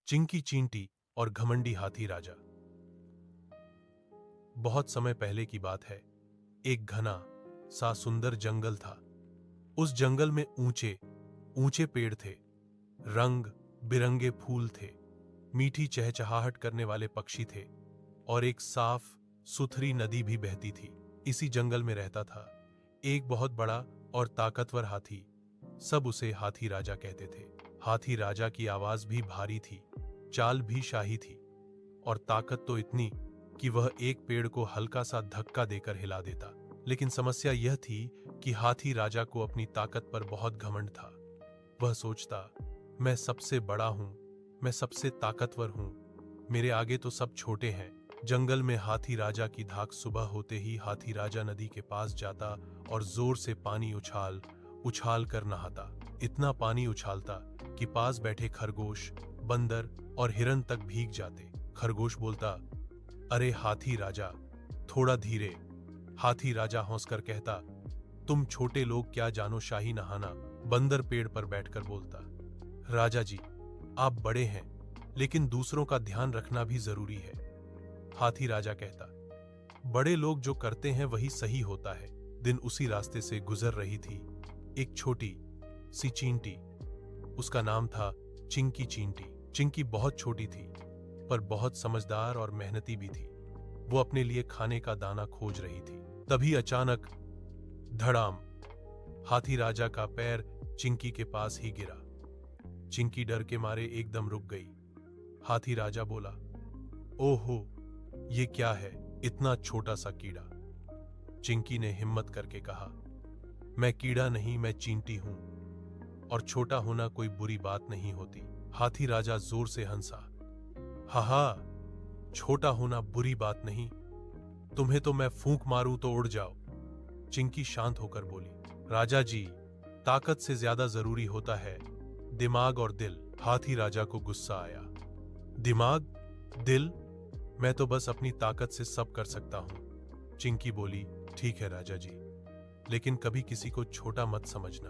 चिंकी चींटी और घमंडी हाथी राजा। बहुत समय पहले की बात है। एक घना सा सुंदर जंगल था। उस जंगल में ऊंचे ऊंचे पेड़ थे, रंग बिरंगे फूल थे, मीठी चहचहाहट करने वाले पक्षी थे और एक साफ सुथरी नदी भी बहती थी। इसी जंगल में रहता था एक बहुत बड़ा और ताकतवर हाथी। सब उसे हाथी राजा कहते थे। हाथी राजा की आवाज भी भारी थी, चाल भी शाही थी और ताकत तो इतनी कि वह एक पेड़ को हल्का सा धक्का देकर हिला देता। लेकिन समस्या यह थी कि हाथी राजा को अपनी ताकत पर बहुत घमंड था। वह सोचता, मैं सबसे बड़ा हूं, मैं सबसे ताकतवर हूं, मेरे आगे तो सब छोटे हैं। जंगल में हाथी राजा की धाक सुबह होते ही हाथी राजा नदी के पास जाता और जोर से पानी उछाल उछाल कर नहाता। इतना पानी उछालता कि पास बैठे खरगोश, बंदर और हिरन तक भीग जाते। खरगोश बोलता, अरे हाथी राजा, थोड़ा धीरे। हाथी राजा हंसकर कहता, तुम छोटे लोग क्या जानो शाही नहाना। बंदर पेड़ पर बैठकर बोलता, राजा जी, आप बड़े हैं, लेकिन दूसरों का ध्यान रखना भी जरूरी है। हाथी राजा कहता, बड़े लोग जो करते हैं वही सही होता है। दिन उसी रास्ते से गुजर रही थी एक छोटी सी चींटी। उसका नाम था चिंकी चींटी। चिंकी बहुत छोटी थी, पर बहुत समझदार और मेहनती भी थी। वो अपने लिए खाने का दाना खोज रही थी। तभी अचानक धड़ाम, हाथी राजा का पैर चिंकी के पास ही गिरा। चिंकी डर के मारे एकदम रुक गई। हाथी राजा बोला, ओहो, ये क्या है, इतना छोटा सा कीड़ा। चिंकी ने हिम्मत करके कहा, मैं कीड़ा नहीं, मैं चींटी हूं और छोटा होना कोई बुरी बात नहीं होती। हाथी राजा जोर से हंसा, हाहा, छोटा होना बुरी बात नहीं, तुम्हें तो मैं फूंक मारूं तो उड़ जाओ। चिंकी शांत होकर बोली, राजा जी, ताकत से ज्यादा जरूरी होता है दिमाग और दिल। हाथी राजा को गुस्सा आया, दिमाग, दिल, मैं तो बस अपनी ताकत से सब कर सकता हूं। चिंकी बोली, ठीक है राजा जी, लेकिन कभी किसी को छोटा मत समझना।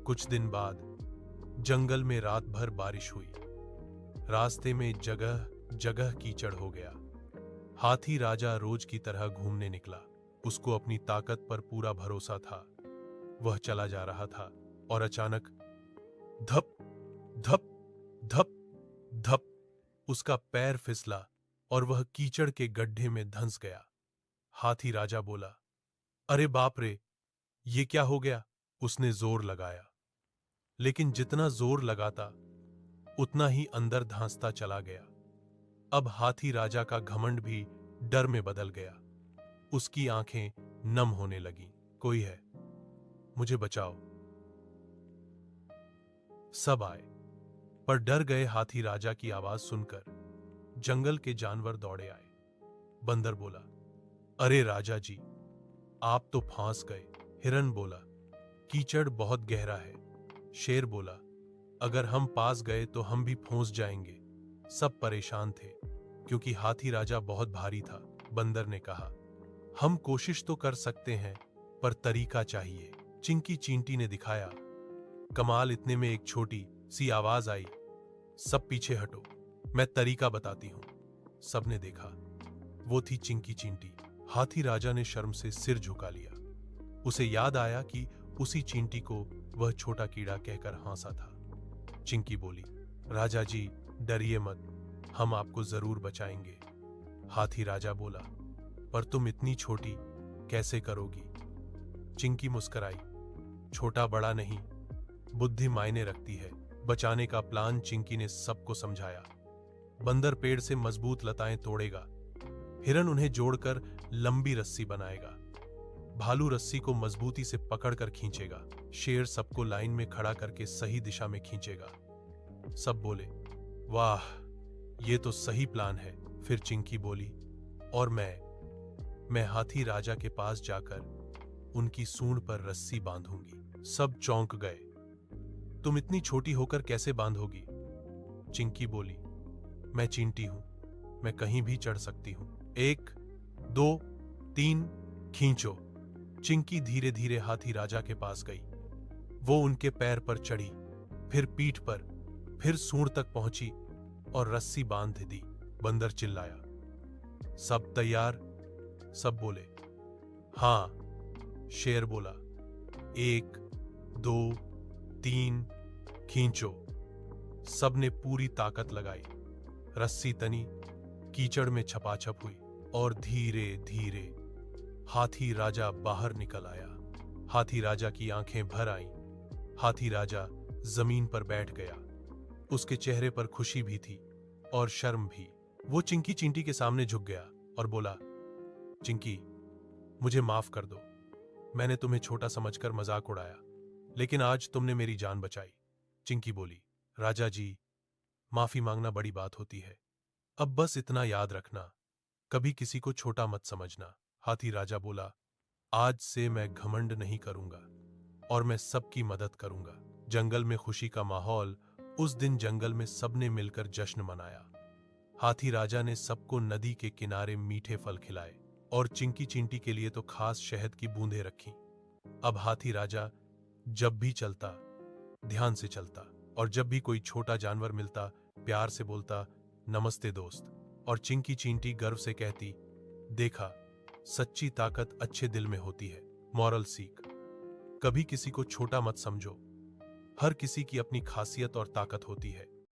कुछ दिन बाद जंगल में रात भर बारिश हुई। रास्ते में जगह जगह कीचड़ हो गया। हाथी राजा रोज की तरह घूमने निकला। उसको अपनी ताकत पर पूरा भरोसा था। वह चला जा रहा था और अचानक धप धप धप धप उसका पैर फिसला और वह कीचड़ के गड्ढे में धंस गया। हाथी राजा बोला, अरे बाप रे, ये क्या हो गया। उसने जोर लगाया, लेकिन जितना जोर लगाता उतना ही अंदर धंसता चला गया। अब हाथी राजा का घमंड भी डर में बदल गया। उसकी आंखें नम होने लगीं। कोई है, मुझे बचाओ। सब आए, पर डर गए। हाथी राजा की आवाज सुनकर जंगल के जानवर दौड़े आए। बंदर बोला, अरे राजा जी, आप तो फांस गए। हिरन बोला, कीचड़ बहुत गहरा है। शेर बोला, अगर हम पास गए तो हम भी फंस जाएंगे। सब परेशान थे क्योंकि हाथी राजा बहुत भारी था। बंदर ने कहा, हम कोशिश तो कर सकते हैं, पर तरीका चाहिए। चिंकी चींटी ने दिखाया कमाल। इतने में एक छोटी सी आवाज आई, सब पीछे हटो, मैं तरीका बताती हूं। सबने देखा, वो थी चिंकी चींटी। हाथी राजा ने शर्म से सिर झुका लिया। उसे याद आया कि उसी चींटी को वह छोटा कीड़ा कहकर हंसा था। चिंकी बोली, राजा जी, डरिए मत, हम आपको जरूर बचाएंगे। हाथी राजा बोला, पर तुम इतनी छोटी कैसे करोगी। चिंकी मुस्कुराई, छोटा बड़ा नहीं, बुद्धि मायने रखती है। बचाने का प्लान चिंकी ने सबको समझाया। बंदर पेड़ से मजबूत लताएं तोड़ेगा, हिरन उन्हें जोड़कर लंबी रस्सी बनाएगा, भालू रस्सी को मजबूती से पकड़कर खींचेगा, शेर सबको लाइन में खड़ा करके सही दिशा में खींचेगा। सब बोले, वाह, ये तो सही प्लान है। फिर चिंकी बोली, और मैं हाथी राजा के पास जाकर उनकी सूंड पर रस्सी बांधूंगी। सब चौंक गए, तुम इतनी छोटी होकर कैसे बांधोगी। चिंकी बोली, मैं चींटी हूं, मैं कहीं भी चढ़ सकती हूं। 1 2 3 खींचो। चिंकी धीरे धीरे हाथी राजा के पास गई। वो उनके पैर पर चढ़ी, फिर पीठ पर, फिर सूंड तक पहुंची और रस्सी बांध दी। बंदर चिल्लाया, सब तैयार? सब बोले, हाँ। शेर बोला, 1 2 3 खींचो। सबने पूरी ताकत लगाई। रस्सी तनी, कीचड़ में छपाछप हुई और धीरे धीरे हाथी राजा बाहर निकल आया। हाथी राजा की आंखें भर आईं। हाथी राजा जमीन पर बैठ गया। उसके चेहरे पर खुशी भी थी और शर्म भी। वो चिंकी चींटी के सामने झुक गया और बोला, चिंकी, मुझे माफ कर दो। मैंने तुम्हें छोटा समझकर मजाक उड़ाया, लेकिन आज तुमने मेरी जान बचाई। चिंकी बोली, राजा जी, माफी मांगना बड़ी बात होती है। अब बस इतना याद रखना, कभी किसी को छोटा मत समझना। हाथी राजा बोला, आज से मैं घमंड नहीं करूंगा और मैं सबकी मदद करूंगा। जंगल में खुशी का माहौल। उस दिन जंगल में सबने मिलकर जश्न मनाया। हाथी राजा ने सबको नदी के किनारे मीठे फल खिलाए और चिंकी चींटी के लिए तो खास शहद की बूंदें रखी। अब हाथी राजा जब भी चलता, ध्यान से चलता, और जब भी कोई छोटा जानवर मिलता, प्यार से बोलता, नमस्ते दोस्त। और चिंकी चींटी गर्व से कहती, देखा, सच्ची ताकत अच्छे दिल में होती है। मॉरल सीख, कभी किसी को छोटा मत समझो। हर किसी की अपनी खासियत और ताकत होती है।